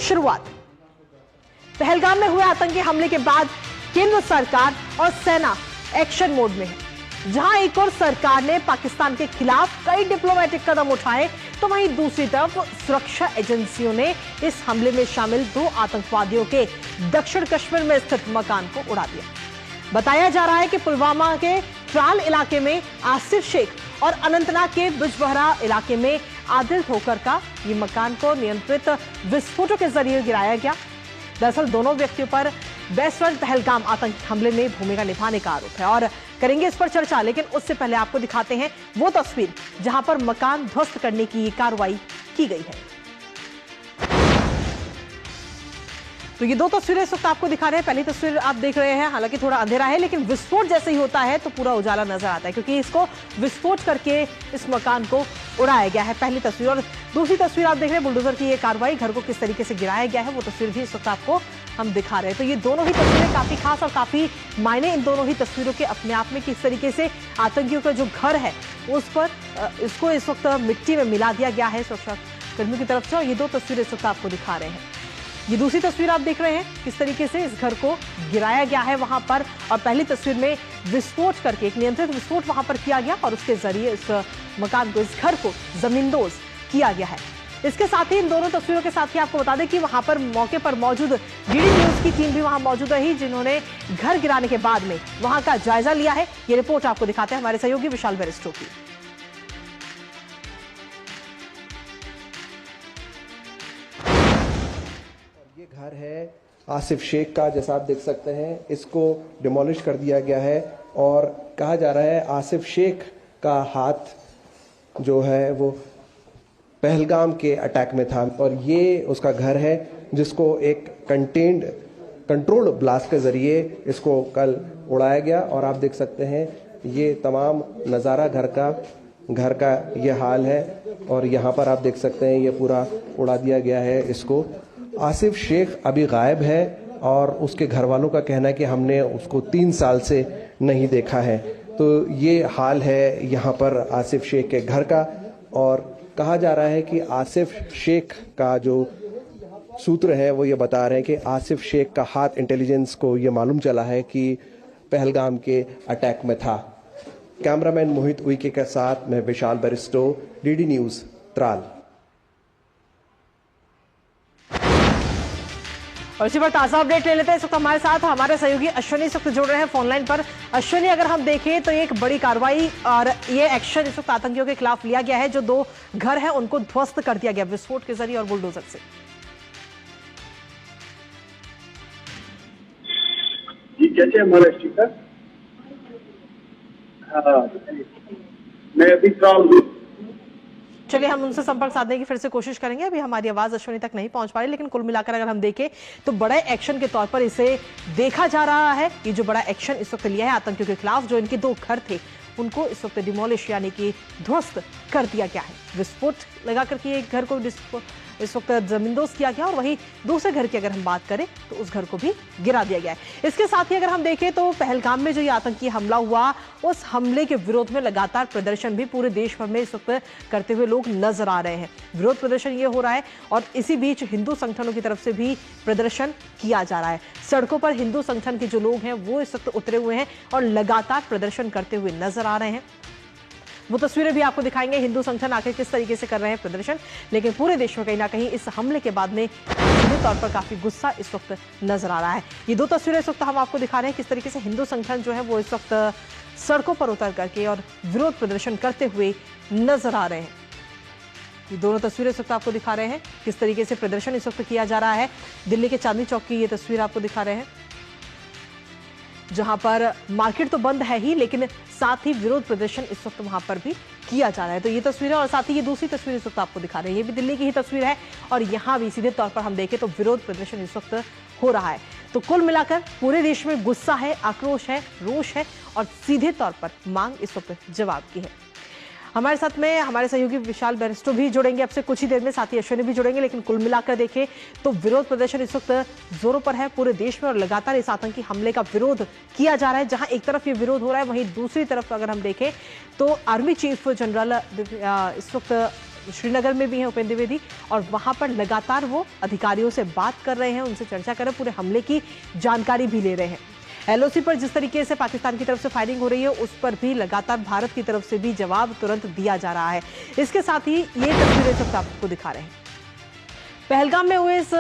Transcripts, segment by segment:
शुरुआत। पहलगाम में हुए आतंकी हमले के बाद केंद्र सरकार और सेना एक्शन मोड में है। जहां एक और सरकार ने पाकिस्तान के खिलाफ कई डिप्लोमेटिक कदम उठाए, तो वहीं दूसरी तरफ सुरक्षा एजेंसियों ने इस हमले में शामिल 2 आतंकवादियों के दक्षिण कश्मीर में स्थित मकान को उड़ा दिया। बताया जा रहा है कि पुलवामा के त्राल इलाके में आसिफ शेख और अनंतनाग के बिजबहरा इलाके में आदिल ठोकर का ये मकान को नियंत्रित विस्फोटों के जरिए गिराया गया। दरअसल दोनों व्यक्तियों पर बेसवर्ड पहलगाम आतंकी हमले में भूमिका निभाने का आरोप है और करेंगे इस पर चर्चा, लेकिन उससे पहले आपको दिखाते हैं वो तस्वीर जहां पर मकान ध्वस्त करने की कार्रवाई की गई है। तो ये 2 तस्वीरें इस वक्त आपको दिखा रहे हैं। पहली तस्वीर आप देख रहे हैं, हालांकि थोड़ा अंधेरा है, लेकिन विस्फोट जैसे ही होता है तो पूरा उजाला नजर आता है, क्योंकि इसको विस्फोट करके इस मकान को उड़ाया गया है। पहली तस्वीर। और दूसरी तस्वीर आप देख रहे हैं, बुलडोजर की ये कार्रवाई, घर को किस तरीके से गिराया गया है, वो तस्वीर भी इस वक्त आपको हम दिखा रहे हैं। तो ये दोनों ही तस्वीरें काफी खास और काफी मायने इन दोनों ही तस्वीरों के अपने आप में, किस तरीके से आतंकियों का जो घर है उस पर इसको इस वक्त मिट्टी में मिला दिया गया है सुरक्षा कर्मियों की तरफ से। और ये 2 तस्वीरें इस वक्त आपको दिखा रहे हैं। ये दूसरी तस्वीर आप देख रहे हैं, किस तरीके से इस घर को गिराया गया है वहां पर। और पहली तस्वीर में विस्फोट करके एक नियंत्रित विस्फोट वहां पर किया गया और उसके जरिए इस मकान को, इस घर को जमींदोज किया गया है। इसके साथ ही इन दोनों तस्वीरों के साथ ही आपको बता दें कि वहां पर मौके पर मौजूद डीडी न्यूज की टीम भी वहां मौजूद रही, जिन्होंने घर गिराने के बाद में वहां का जायजा लिया है। ये रिपोर्ट आपको दिखाते हैं हमारे सहयोगी विशाल बेरिस्टो की। ये घर है आसिफ शेख का, जैसा आप देख सकते हैं। इसको डिमोलिश कर दिया गया है और कहा जा रहा है आसिफ शेख का हाथ जो है वो पहलगाम के अटैक में था और ये उसका घर है जिसको एक कंट्रोल्ड ब्लास्ट के जरिए इसको कल उड़ाया गया। और आप देख सकते हैं ये तमाम नज़ारा घर का ये हाल है और यहाँ पर आप देख सकते हैं ये पूरा उड़ा दिया गया है इसको। आसिफ शेख अभी गायब है और उसके घर वालों का कहना है कि हमने उसको 3 साल से नहीं देखा है। तो ये हाल है यहाँ पर आसिफ शेख के घर का। और कहा जा रहा है कि आसिफ शेख का जो सूत्र है वो ये बता रहे हैं कि आसिफ शेख का हाथ इंटेलिजेंस को ये मालूम चला है कि पहलगाम के अटैक में था। कैमरामैन मोहित उइके के साथ मैं विशाल बेरिस्टो, डीडी न्यूज, त्राल। और इसी पर ताजा अपडेट ले लेते हैं। इस वक्त हमारे साथ हमारे सहयोगी अश्विनी इस वक्त जुड़ रहे हैं फोन लाइन पर। अश्विनी, अगर हम देखें तो एक बड़ी कार्रवाई और ये एक्शन इस वक्त आतंकियों के खिलाफ लिया गया है। जो 2 घर हैं उनको ध्वस्त कर दिया गया विस्फोट के जरिए और बुलडोजर से। जी कैसे हमारा स्पीकर? मैं अभी चलिए हम उनसे संपर्क साधने की फिर से कोशिश करेंगे। अभी हमारी आवाज अश्विनी तक नहीं पहुंच पा रही, लेकिन कुल मिलाकर अगर हम देखें तो बड़े एक्शन के तौर पर इसे देखा जा रहा है। ये जो बड़ा एक्शन इस वक्त लिया है आतंकियों के खिलाफ, जो इनके 2 घर थे उनको इस वक्त डिमोलिश यानी कि ध्वस्त कर दिया गया है। विस्फोट लगा करके एक घर को इस वक्त जमींदोज किया गया और वहीं दूसरे घर की अगर हम बात करें तो उस घर को भी गिरा दिया गया है। इसके साथ ही अगर हम देखें तो पहलगाम में जो ये आतंकी हमला हुआ, उस हमले के विरोध में लगातार प्रदर्शन भी पूरे देश भर में इस वक्त करते हुए लोग नजर आ रहे हैं। विरोध प्रदर्शन ये हो रहा है और इसी बीच हिंदू संगठनों की तरफ से भी प्रदर्शन किया जा रहा है। सड़कों पर हिंदू संगठन के जो लोग हैं वो इस वक्त उतरे हुए हैं और लगातार प्रदर्शन करते हुए नजर आ रहे हैं। वो तस्वीरें भी आपको दिखाएंगे, हिंदू संगठन आखिर किस तरीके से कर रहे हैं प्रदर्शन। लेकिन पूरे देश में कहीं ना कहीं इस हमले के बाद में सीधे तौर पर काफी गुस्सा इस वक्त नजर आ रहा है। ये 2 तस्वीरें इस वक्त हम आपको दिखा रहे हैं, किस तरीके से हिंदू संगठन जो है वो इस वक्त सड़कों पर उतर करके और विरोध प्रदर्शन करते हुए नजर आ रहे हैं। ये दोनों तस्वीरें इस वक्त आपको दिखा रहे हैं, किस तरीके से प्रदर्शन इस वक्त किया जा रहा है। दिल्ली के चांदनी चौक की ये तस्वीर आपको दिखा रहे हैं, जहां पर मार्केट तो बंद है ही, लेकिन साथ ही विरोध प्रदर्शन इस वक्त वहां पर भी किया जा रहा है। तो ये तस्वीरें और साथ ही ये दूसरी तस्वीर इस वक्त आपको दिखा रहे हैं, ये भी दिल्ली की ही तस्वीर है और यहां भी सीधे तौर पर हम देखें तो विरोध प्रदर्शन इस वक्त हो रहा है। तो कुल मिलाकर पूरे देश में गुस्सा है, आक्रोश है, रोष है और सीधे तौर पर मांग इस वक्त जवाब की है। हमारे साथ में हमारे सहयोगी विशाल बेरिस्टो भी जुड़ेंगे अब से कुछ ही देर में, साथ ही अश्विनी भी जुड़ेंगे। लेकिन कुल मिलाकर देखें तो विरोध प्रदर्शन इस वक्त जोरों पर है पूरे देश में और लगातार इस आतंकी हमले का विरोध किया जा रहा है। जहां एक तरफ ये विरोध हो रहा है, वहीं दूसरी तरफ अगर हम देखें तो आर्मी चीफ जनरल इस वक्त श्रीनगर में भी हैं उपेंद्र द्विवेदी, और वहां पर लगातार वो अधिकारियों से बात कर रहे हैं, उनसे चर्चा कर रहे हैं, पूरे हमले की जानकारी भी ले रहे हैं। एलओसी पर जिस तरीके से पाकिस्तान की तरफ से फायरिंग हो रही है, उस पर भी लगातार भारत की तरफ से भी जवाब तुरंत दिया जा रहा है। इसके साथ ही ये तस्वीरें सब आपको दिखा रहे हैं। पहलगाम में हुए इस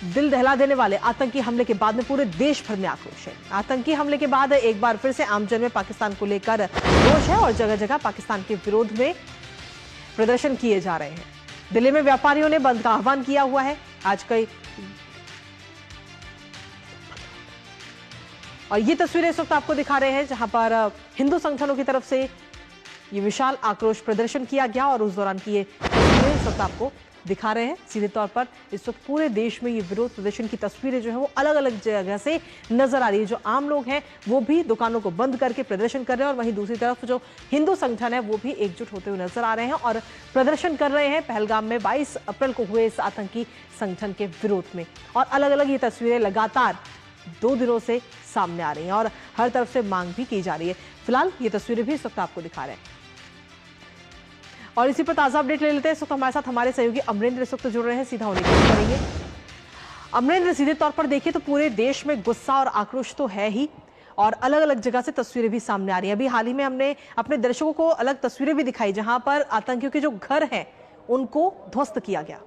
दिल दहला देने वाले आतंकी हमले के बाद में पूरे देश भर में आक्रोश है। आतंकी हमले के बाद एक बार फिर से आमजन में पाकिस्तान को लेकर रोष है और जगह जगह पाकिस्तान के विरोध में प्रदर्शन किए जा रहे हैं। दिल्ली में व्यापारियों ने बंद का आह्वान किया हुआ है आज कई, और ये तस्वीरें इस वक्त आपको दिखा रहे हैं जहां पर हिंदू संगठनों की तरफ से ये विशाल आक्रोश प्रदर्शन किया गया, और उस दौरान की ये तस्वीरें इस वक्त आपको दिखा रहे हैं। सीधे तौर पर इस वक्त पूरे देश में ये विरोध प्रदर्शन की तस्वीरें जो है वो अलग अलग जगह से नजर आ रही है। जो आम लोग हैं वो भी दुकानों को बंद करके प्रदर्शन कर रहे हैं, और वहीं दूसरी तरफ जो हिंदू संगठन है वो भी एकजुट होते हुए नजर आ रहे हैं और प्रदर्शन कर रहे हैं पहलगाम में 22 अप्रैल को हुए इस आतंकी संगठन के विरोध में। और अलग अलग ये तस्वीरें लगातार 2 दिनों से सामने आ रही हैं और हर तरफ से मांग भी की जा रही है। फिलहाल ये तस्वीरें भी इस वक्त आपको दिखा रहे हैं, और इसी पर ताजा अपडेट ले लेते हैं। इस वक्त हमारे साथ हमारे सहयोगी अमरेंद्र इस वक्त जुड़ रहे हैं, सीधा उन्हीं से करेंगे। अमरेंद्र, सीधे तौर पर देखिए तो पूरे देश में गुस्सा और आक्रोश तो है ही, और अलग अलग जगह से तस्वीरें भी सामने आ रही हैं। अभी हाल ही में हमने अपने दर्शकों को अलग तस्वीरें भी दिखाई जहां पर आतंकियों के जो घर हैं उनको ध्वस्त किया गया।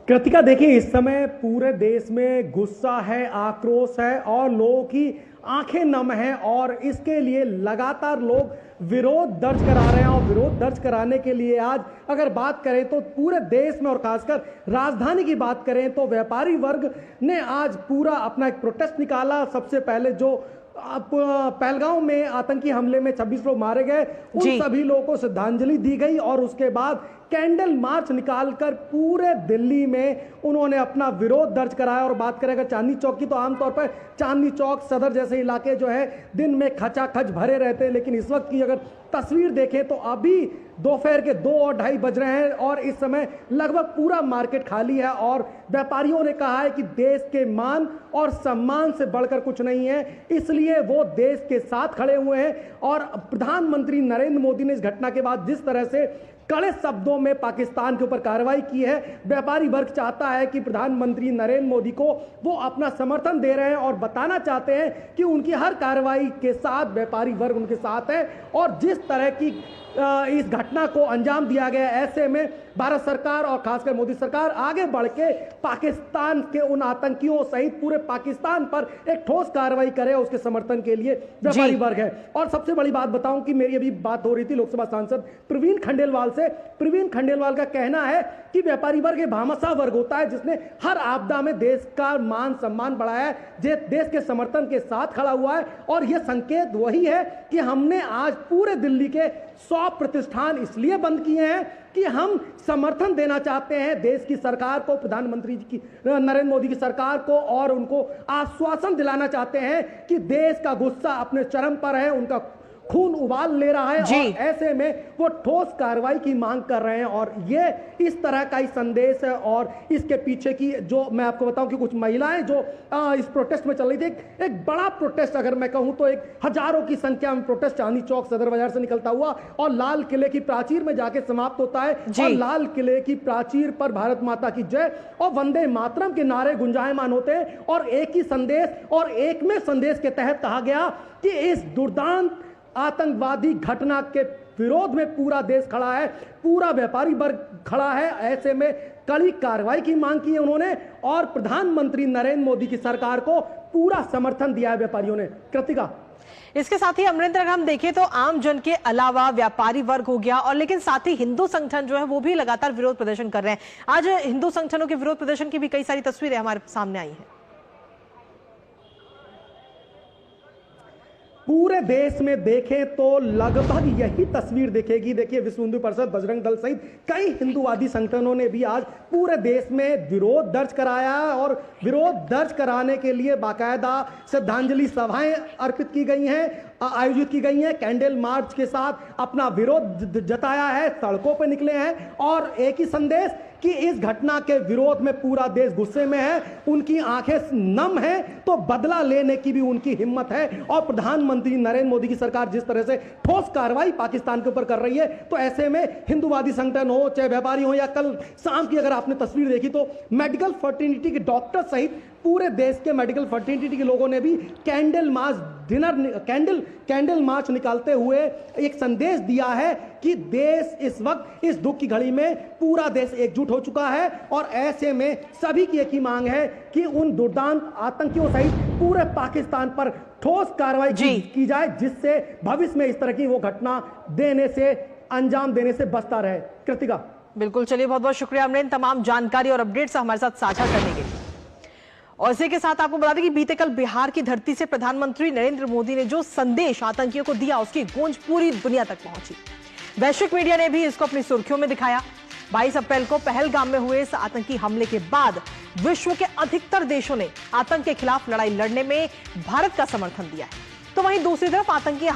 कृतिका, देखिए इस समय पूरे देश में गुस्सा है, आक्रोश है और लोगों की आंखें नम हैं, और इसके लिए लगातार लोग विरोध दर्ज करा रहे हैं। और विरोध दर्ज कराने के लिए आज अगर बात करें तो पूरे देश में और खासकर राजधानी की बात करें तो व्यापारी वर्ग ने आज पूरा अपना एक प्रोटेस्ट निकाला। सबसे पहले जो पहलगाम में आतंकी हमले में 26 लोग मारे गए, उन सभी लोगों को श्रद्धांजलि दी गई, और उसके बाद कैंडल मार्च निकालकर पूरे दिल्ली में उन्होंने अपना विरोध दर्ज कराया। और बात करें अगर चांदनी चौक की, तो आमतौर पर चांदनी चौक सदर जैसे इलाके जो है दिन में खचाखच भरे रहते हैं, लेकिन इस वक्त की अगर तस्वीर देखें तो अभी दोपहर के 2 और 2:30 बज रहे हैं और इस समय लगभग पूरा मार्केट खाली है। और व्यापारियों ने कहा है कि देश के मान और सम्मान से बढ़कर कुछ नहीं है, इसलिए वो देश के साथ खड़े हुए हैं। और प्रधानमंत्री नरेंद्र मोदी ने इस घटना के बाद जिस तरह से कड़े शब्दों में पाकिस्तान के ऊपर कार्रवाई की है, व्यापारी वर्ग चाहता है कि प्रधानमंत्री नरेंद्र मोदी को वो अपना समर्थन दे रहे हैं और बताना चाहते हैं कि उनकी हर कार्रवाई के साथ व्यापारी वर्ग उनके साथ है। और जिस तरह की इस घटना को अंजाम दिया गया, ऐसे में भारत सरकार और खासकर मोदी सरकार आगे बढ़ के पाकिस्तान के उन आतंकियों सहित पूरे पाकिस्तान पर एक ठोस कार्रवाई करे, उसके समर्थन के लिए व्यापारी वर्ग है। और सबसे बड़ी बात बताऊं कि मेरी अभी बात हो रही थी लोकसभा सांसद प्रवीण खंडेलवाल से। प्रवीण खंडेलवाल का कहना है कि व्यापारी वर्ग एक भामाशाह वर्ग होता है जिसने हर आपदा में देश का मान सम्मान बढ़ाया है, देश के समर्थन के साथ खड़ा हुआ है। और यह संकेत वही है कि हमने आज पूरे दिल्ली के 100 प्रतिष्ठान इसलिए बंद किए हैं कि हम समर्थन देना चाहते हैं देश की सरकार को, प्रधानमंत्री की नरेंद्र मोदी की सरकार को, और उनको आश्वासन दिलाना चाहते हैं कि देश का गुस्सा अपने चरम पर है, उनका खून उबाल ले रहा है, और ऐसे में वो ठोस कार्रवाई की मांग कर रहे हैं। और ये इस तरह का ही संदेश है। और इसके पीछे की जो मैं आपको बताऊं कि कुछ महिलाएं जो इस प्रोटेस्ट में चल रही थी, एक बड़ा प्रोटेस्ट अगर मैं कहूं तो एक हजारों की संख्या में प्रोटेस्ट चांदनी चौक सदर बाजार से निकलता हुआ और लाल किले की प्राचीर में जाके समाप्त होता है। और लाल किले की प्राचीर पर भारत माता की जय और वंदे मातरम के नारे गुंजायमान होते हैं। और एक ही संदेश और एक में संदेश के तहत कहा गया कि इस दुर्दांत आतंकवादी घटना के विरोध में पूरा देश खड़ा है, पूरा व्यापारी वर्ग खड़ा है। ऐसे में कड़ी कार्रवाई की मांग की है उन्होंने, और प्रधानमंत्री नरेंद्र मोदी की सरकार को पूरा समर्थन दिया है व्यापारियों ने। कृतिका, इसके साथ ही अमरेंद्र, अगर हम देखें तो आम जन के अलावा व्यापारी वर्ग हो गया, और लेकिन साथ ही हिंदू संगठन जो है वो भी लगातार विरोध प्रदर्शन कर रहे हैं। आज हिंदू संगठनों के विरोध प्रदर्शन की भी कई सारी तस्वीरें हमारे सामने आई हैं। पूरे देश में देखें तो लगभग यही तस्वीर दिखेगी। देखिए, विश्व हिंदू परिषद, बजरंग दल सहित कई हिंदूवादी संगठनों ने भी आज पूरे देश में विरोध दर्ज कराया है, और विरोध दर्ज कराने के लिए बाकायदा श्रद्धांजलि सभाएं अर्पित की गई हैं। आयोजित की गई हैं। कैंडल मार्च के साथ अपना विरोध जताया है, सड़कों पर निकले हैं और एक ही संदेश कि इस घटना के विरोध में पूरा देश गुस्से में है, उनकी आंखें नम हैं, तो बदला लेने की भी उनकी हिम्मत है। और प्रधानमंत्री नरेंद्र मोदी की सरकार जिस तरह से ठोस कार्रवाई पाकिस्तान के ऊपर कर रही है, तो ऐसे में हिंदूवादी संगठन हो, चाहे व्यापारी हो, या कल शाम की अगर आपने तस्वीर देखी तो मेडिकल फर्टिनिटी के डॉक्टर सहित पूरे देश के मेडिकल फर्टिनिटी के लोगों ने भी कैंडल मार्च निकालते हुए एक संदेश दिया है कि देश इस वक्त इस दुख की घड़ी में पूरा देश एकजुट हो चुका है। और ऐसे में सभी की एक ही मांग है कि उन दुर्दांत आतंकियों सहित पूरे पाकिस्तान पर ठोस कार्रवाई की जाए, जिससे भविष्य में इस तरह की वो घटना अंजाम देने से बचता रहे। कृतिका। बिल्कुल, चलिए बहुत बहुत शुक्रिया अमरीन तमाम जानकारी और अपडेट्स हमारे साथ साझा करने के लिए। और इसी के साथ आपको बता दें कि बीते कल बिहार की धरती से प्रधानमंत्री नरेंद्र मोदी ने जो संदेश आतंकियों को दिया, उसकी गूंज पूरी दुनिया तक पहुंची। वैश्विक मीडिया ने भी इसको अपनी सुर्खियों में दिखाया। 22 अप्रैल को पहलगाम में हुए इस आतंकी हमले के बाद विश्व के अधिकतर देशों ने आतंक के खिलाफ लड़ाई लड़ने में भारत का समर्थन दिया है। तो वहीं दूसरी तरफ आतंकी